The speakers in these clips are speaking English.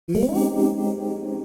Hello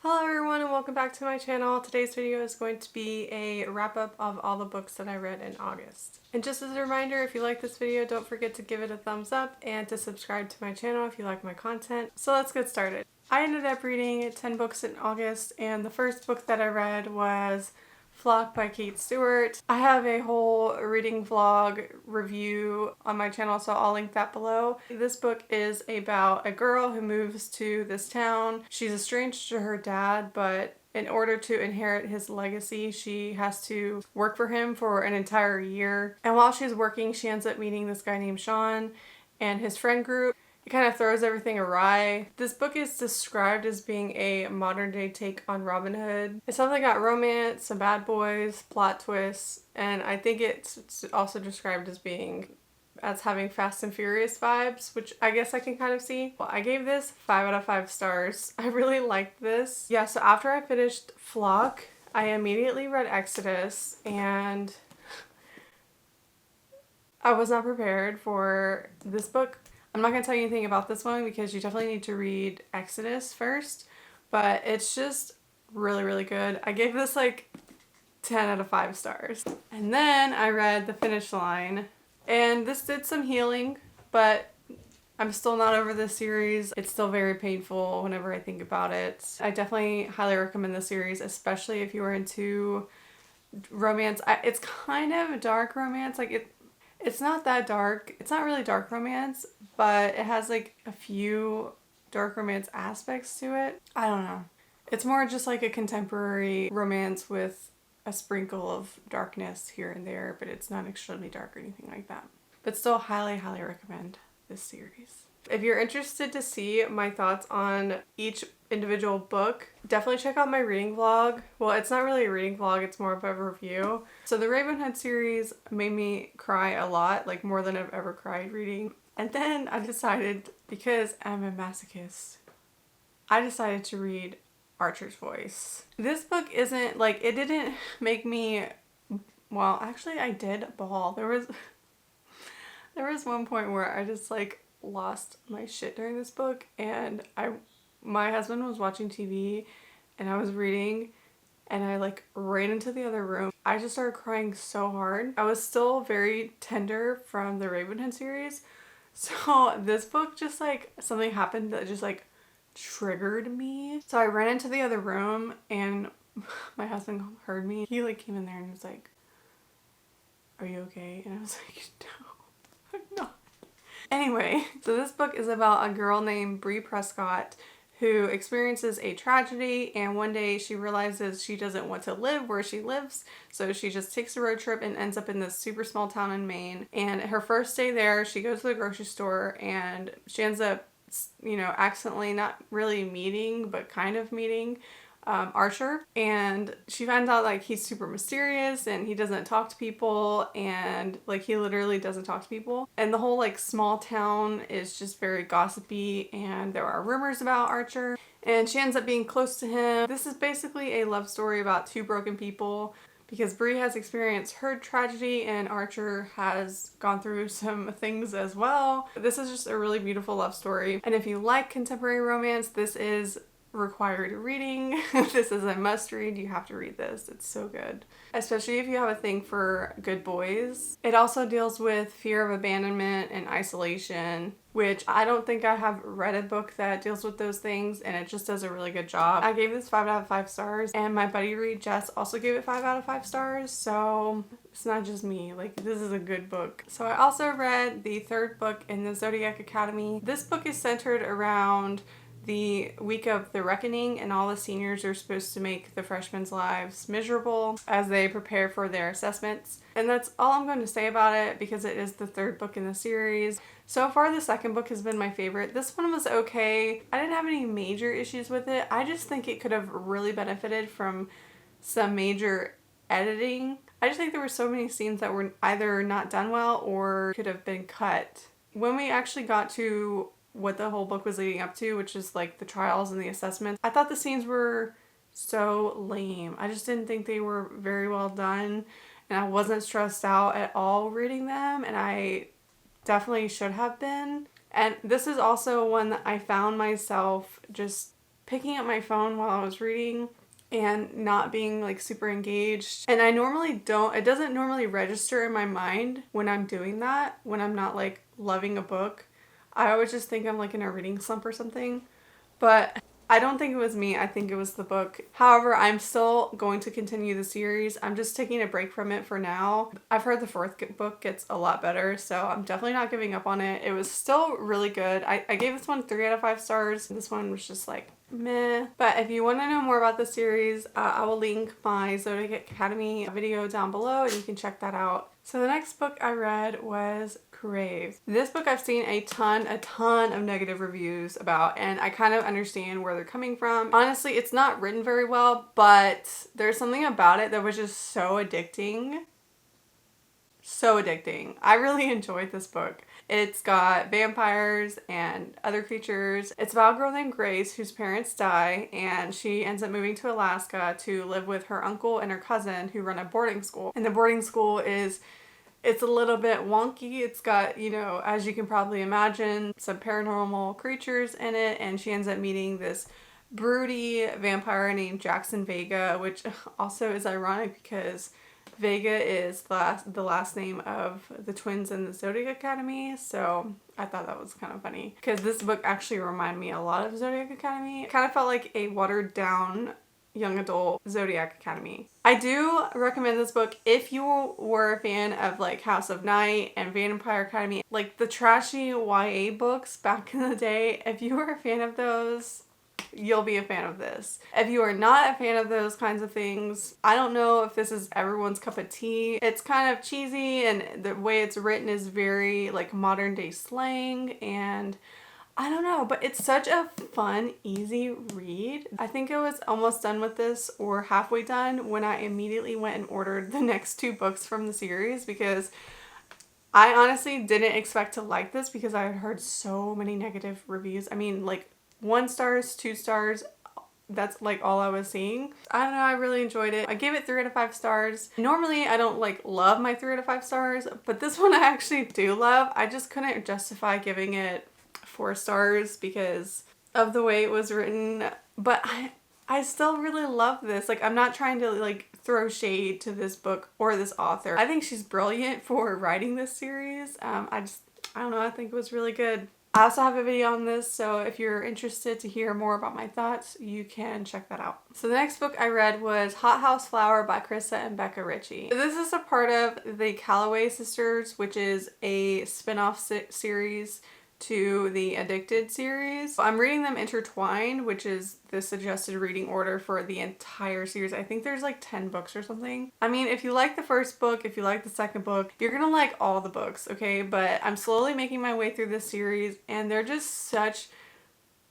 everyone and welcome back to my channel. Today's video is going to be a wrap up of all the books that I read in August. And just as a reminder, if you like this video, don't forget to give it a thumbs up and to subscribe to my channel if you like my content. So let's get started. I ended up reading 10 books in August, and the first book that I read was Flock by Kate Stewart. I have a whole reading vlog review on my channel, so I'll link that below. This book is about a girl who moves to this town. She's estranged to her dad, but in order to inherit his legacy, she has to work for him for an entire year. And while she's working, she ends up meeting this guy named Sean and his friend group. It kind of throws everything awry. This book is described as being a modern day take on Ravenhood. It's something got romance, some bad boys, plot twists, and I think it's also described as having Fast and Furious vibes, which I guess I can kind of see. Well, I gave this 5 out of 5 stars. I really liked this. Yeah, so after I finished Flock, I immediately read Exodus, and I was not prepared for this book. I'm not going to tell you anything about this one because you definitely need to read Exodus first, but it's just really, really good. I gave this like 10 out of 5 stars. And then I read The Finish Line, and this did some healing, but I'm still not over this series. It's still very painful whenever I think about it. I definitely highly recommend this series, especially if you are into romance. It's kind of a dark romance. It's not that dark. It's not really dark romance, but it has like a few dark romance aspects to it. I don't know. It's more just like a contemporary romance with a sprinkle of darkness here and there, but it's not extremely dark or anything like that. But still highly, highly recommend this series. If you're interested to see my thoughts on each individual book, definitely check out my reading vlog. Well, it's not really a reading vlog, it's more of a review. So the Ravenhood series made me cry a lot, like more than I've ever cried reading. And then I decided, because I'm a masochist, I decided to read Archer's Voice. This book isn't, like, it didn't make me, well, actually I did bawl. There was one point where I just like lost my shit during this book, and my husband was watching TV and I was reading, and I like ran into the other room. I just started crying so hard. I was still very tender from the Ravenhood series, so this book just like something happened that just like triggered me. So I ran into the other room and my husband heard me. He like came in there and he was like, "Are you okay?" And I was like, "No, I'm not." Anyway, so this book is about a girl named Bree Prescott who experiences a tragedy, and one day she realizes she doesn't want to live where she lives, so she just takes a road trip and ends up in this super small town in Maine. And her first day there, she goes to the grocery store and she ends up, accidentally not really meeting, but kind of meeting Archer, and she finds out like he's super mysterious and he doesn't talk to people, and like he literally doesn't talk to people, and the whole like small town is just very gossipy, and there are rumors about Archer, and she ends up being close to him. This is basically a love story about two broken people, because Bree has experienced her tragedy and Archer has gone through some things as well. This is just a really beautiful love story, and if you like contemporary romance, this is required reading. This is a must read. You have to read this. It's so good. Especially if you have a thing for good boys. It also deals with fear of abandonment and isolation, which I don't think I have read a book that deals with those things, and it just does a really good job. I gave this 5 out of 5 stars, and my buddy Reed Jess also gave it 5 out of 5 stars, so it's not just me. Like, this is a good book. So I also read the third book in the Zodiac Academy. This book is centered around the week of the reckoning, and all the seniors are supposed to make the freshmen' lives miserable as they prepare for their assessments. And that's all I'm going to say about it because it is the third book in the series. So far, the second book has been my favorite. This one was okay. I didn't have any major issues with it. I just think it could have really benefited from some major editing. I just think there were so many scenes that were either not done well or could have been cut. When we actually got to what the whole book was leading up to, which is like the trials and the assessments, I thought the scenes were so lame. I just didn't think they were very well done, and I wasn't stressed out at all reading them, and I definitely should have been. And this is also one that I found myself just picking up my phone while I was reading and not being like super engaged. And I normally don't, it doesn't normally register in my mind when I'm doing that, when I'm not like loving a book. I always just think I'm like in a reading slump or something. But I don't think it was me. I think it was the book. However, I'm still going to continue the series. I'm just taking a break from it for now. I've heard the fourth book gets a lot better, so I'm definitely not giving up on it. It was still really good. I gave this one 3 out of 5 stars. This one was just like meh. But if you want to know more about the series, I will link my Zodiac Academy video down below and you can check that out. So the next book I read was Crave. This book I've seen a ton of negative reviews about, and I kind of understand where they're coming from. Honestly, it's not written very well, but there's something about it that was just so addicting. So addicting. I really enjoyed this book. It's got vampires and other creatures. It's about a girl named Grace whose parents die, and she ends up moving to Alaska to live with her uncle and her cousin who run a boarding school. And the boarding school it's a little bit wonky. It's got, you know, as you can probably imagine, some paranormal creatures in it, and she ends up meeting this broody vampire named Jackson Vega, which also is ironic because Vega is the last name of the twins in the Zodiac Academy, so I thought that was kind of funny because this book actually reminded me a lot of Zodiac Academy. It kind of felt like a watered down young adult Zodiac Academy. I do recommend this book if you were a fan of like House of Night and Vampire Academy, like the trashy YA books back in the day. If you were a fan of those, you'll be a fan of this. If you are not a fan of those kinds of things, I don't know if this is everyone's cup of tea. It's kind of cheesy, and the way it's written is very like modern day slang, and I don't know, but it's such a fun, easy read. I think I was almost done with this or halfway done when I immediately went and ordered the next 2 books from the series because I honestly didn't expect to like this because I had heard so many negative reviews. I mean, like 1 stars, 2 stars, that's like all I was seeing. I don't know, I really enjoyed it. I gave it 3 out of 5 stars. Normally I don't like love my 3 out of 5 stars, but this one I actually do love. I just couldn't justify giving it 4 stars because of the way it was written, but I still really love this. Like, I'm not trying to like throw shade to this book or this author. I think she's brilliant for writing this series. I don't know, I think it was really good. I also have a video on this, so if you're interested to hear more about my thoughts, you can check that out. So the next book I read was Hot House Flower by Carissa and Becca Ritchie. This is a part of the Calloway Sisters, which is a spin-off series to the Addicted series. I'm reading them intertwined, which is the suggested reading order for the entire series. I think there's like 10 books or something. I mean, if you like the first book, if you like the second book, you're gonna like all the books, okay? But I'm slowly making my way through this series, and they're just such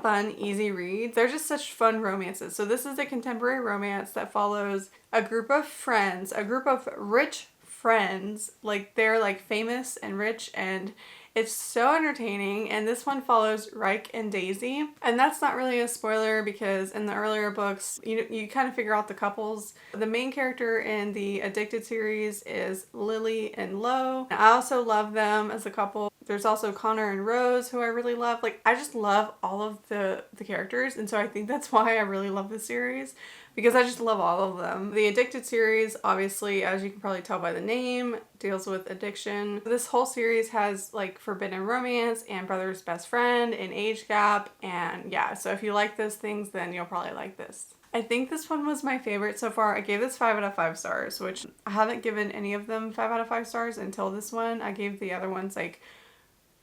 fun, easy reads. They're just such fun romances. So this is a contemporary romance that follows a group of friends, a group of rich friends. Like, they're like famous and rich, and it's so entertaining, and this one follows Reich and Daisy. And that's not really a spoiler because in the earlier books, you kind of figure out the couples. The main character in the Addicted series is Lily and Lo. I also love them as a couple. There's also Connor and Rose, who I really love. Like, I just love all of the characters, and so I think that's why I really love this series, because I just love all of them. The Addicted series, obviously, as you can probably tell by the name, deals with addiction. This whole series has like forbidden romance and brother's best friend and age gap, and yeah, so if you like those things, then you'll probably like this. I think this one was my favorite so far. I gave this 5 out of 5 stars, which I haven't given any of them 5 out of 5 stars until this one. I gave the other ones like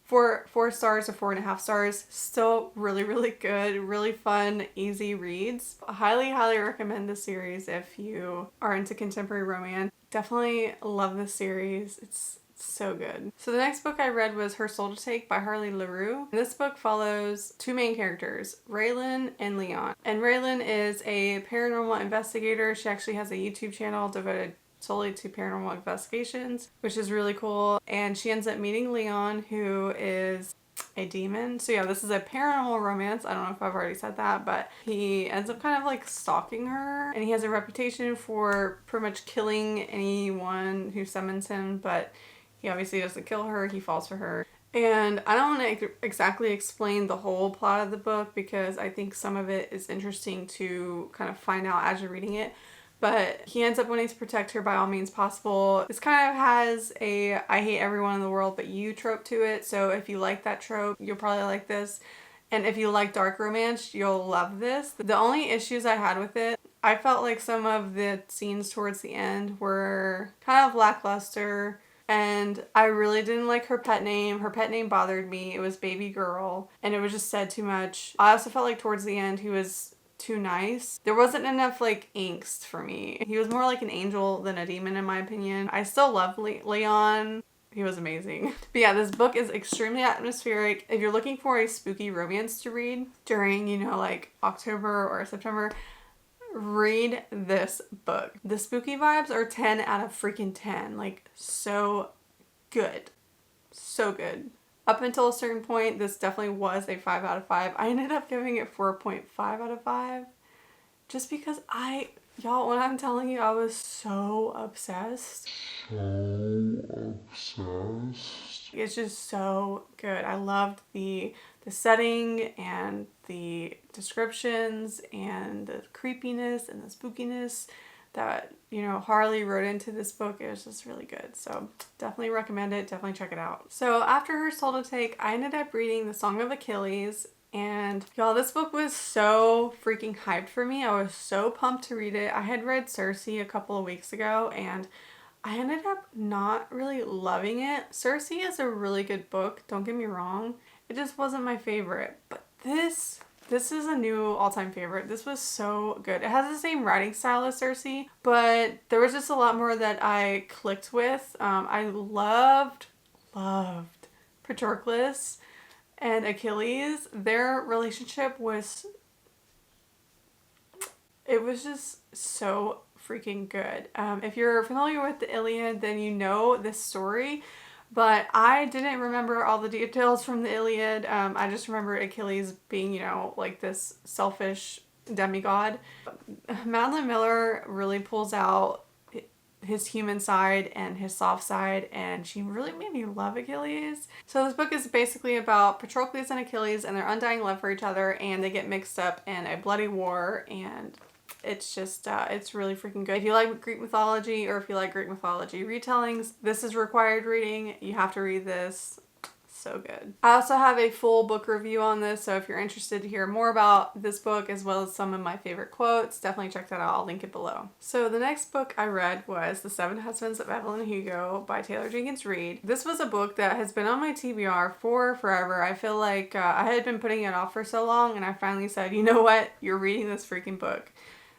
4 stars or 4.5 stars. Still really, really good, really fun, easy reads. I highly recommend this series if you are into contemporary romance. Definitely love this series. It's so good. So the next book I read was Her Soul to Take by Harley LaRue. This book follows 2 main characters, Raylan and Leon. And Raylan is a paranormal investigator. She actually has a YouTube channel devoted solely to paranormal investigations, which is really cool. And she ends up meeting Leon, who is a demon. So yeah, this is a paranormal romance. I don't know if I've already said that, but he ends up kind of like stalking her, and he has a reputation for pretty much killing anyone who summons him, but he obviously doesn't kill her. He falls for her. And I don't want to exactly explain the whole plot of the book because I think some of it is interesting to kind of find out as you're reading it. But he ends up wanting to protect her by all means possible. This kind of has a I hate everyone in the world but you trope to it. So if you like that trope, you'll probably like this. And if you like dark romance, you'll love this. The only issues I had with it, I felt like some of the scenes towards the end were kind of lackluster. And I really didn't like her pet name. Her pet name bothered me. It was Baby Girl. And it was just said too much. I also felt like towards the end he was too nice. There wasn't enough like angst for me. He was more like an angel than a demon in my opinion. I still love Leon. He was amazing. But yeah, this book is extremely atmospheric. If you're looking for a spooky romance to read during, you know, like October or September, read this book. The spooky vibes are 10 out of freaking 10. Like, so good. So good. Up until a certain point, this definitely was a 5 out of 5. I ended up giving it 4.5 out of 5. Just because y'all, when I'm telling you, I was so obsessed. It's just so good. I loved the setting and the descriptions and the creepiness and the spookiness that, you know, Harley wrote into this book. It was just really good. So definitely recommend it. Definitely check it out. So after her Soul to Take, I ended up reading The Song of Achilles. And y'all, this book was so freaking hyped for me. I was so pumped to read it. I had read Circe a couple of weeks ago and I ended up not really loving it. Circe is a really good book, don't get me wrong. It just wasn't my favorite. But this is a new all-time favorite. This was so good. It has the same writing style as Circe, but there was just a lot more that I clicked with. I loved Patroclus and Achilles. Their relationship was just so freaking good. If you're familiar with the Iliad, then you know this story, but I didn't remember all the details from the Iliad. I just remember Achilles being, you know, like this selfish demigod. Madeline Miller really pulls out his human side and his soft side, and she really made me love Achilles. So this book is basically about Patroclus and Achilles and their undying love for each other, and they get mixed up in a bloody war, and it's just, it's really freaking good. If you like Greek mythology or if you like Greek mythology retellings, this is required reading. You have to read this. So good. I also have a full book review on this, so if you're interested to hear more about this book as well as some of my favorite quotes, definitely check that out. I'll link it below. So the next book I read was The Seven Husbands of Evelyn Hugo by Taylor Jenkins Reid. This was a book that has been on my TBR for forever. I feel like I had been putting it off for so long, and I finally said, you know what? You're reading this freaking book.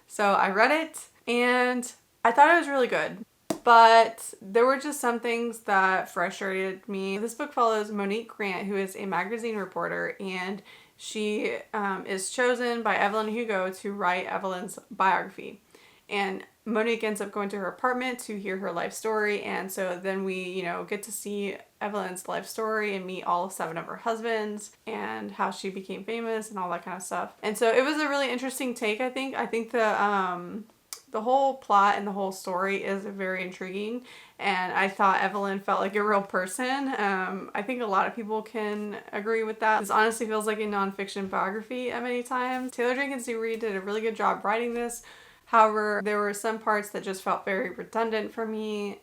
So I read it, and I thought it was really good. But there were just some things that frustrated me. This book follows Monique Grant, who is a magazine reporter, and she is chosen by Evelyn Hugo to write Evelyn's biography. And Monique ends up going to her apartment to hear her life story, and so then we, you know, get to see Evelyn's life story and meet all 7 of her husbands and how she became famous and all that kind of stuff. And so it was a really interesting take, I think. I think the whole plot and the whole story is very intriguing, and I thought Evelyn felt like a real person. I think a lot of people can agree with that. This honestly feels like a nonfiction biography at many times. Taylor Jenkins Reid did a really good job writing this. However, there were some parts that just felt very redundant for me,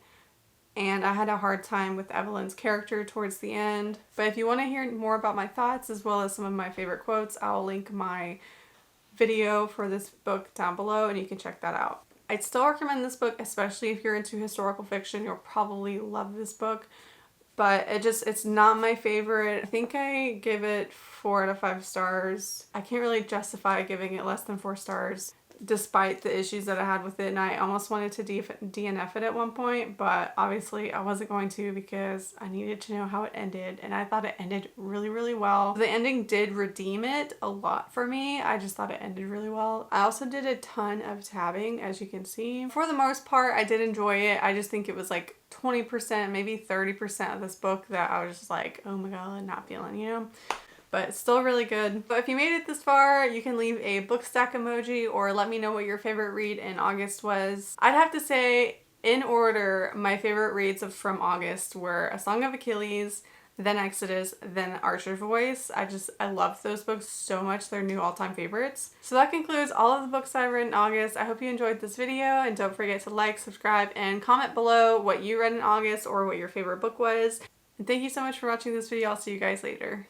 and I had a hard time with Evelyn's character towards the end. But if you want to hear more about my thoughts as well as some of my favorite quotes, I'll link my video for this book down below and you can check that out. I'd still recommend this book, especially if you're into historical fiction. You'll probably love this book, but it's not my favorite. I think I give it 4 out of 5 stars. I can't really justify giving it less than 4 stars despite the issues that I had with it, and I almost wanted to DNF it at one point, but obviously I wasn't going to because I needed to know how it ended, and I thought it ended really, really well. The ending did redeem it a lot for me. I just thought it ended really well. I also did a ton of tabbing, as you can see. For the most part, I did enjoy it. I just think it was like 20%, maybe 30% of this book that I was just like, oh my god, not feeling, you know? But it's still really good. But if you made it this far, you can leave a book stack emoji or let me know what your favorite read in August was. I'd have to say, in order, my favorite reads from August were A Song of Achilles, then Exodus, then Archer's Voice. I love those books so much. They're new all-time favorites. So that concludes all of the books that I read in August. I hope you enjoyed this video, and don't forget to like, subscribe, and comment below what you read in August or what your favorite book was. And thank you so much for watching this video. I'll see you guys later.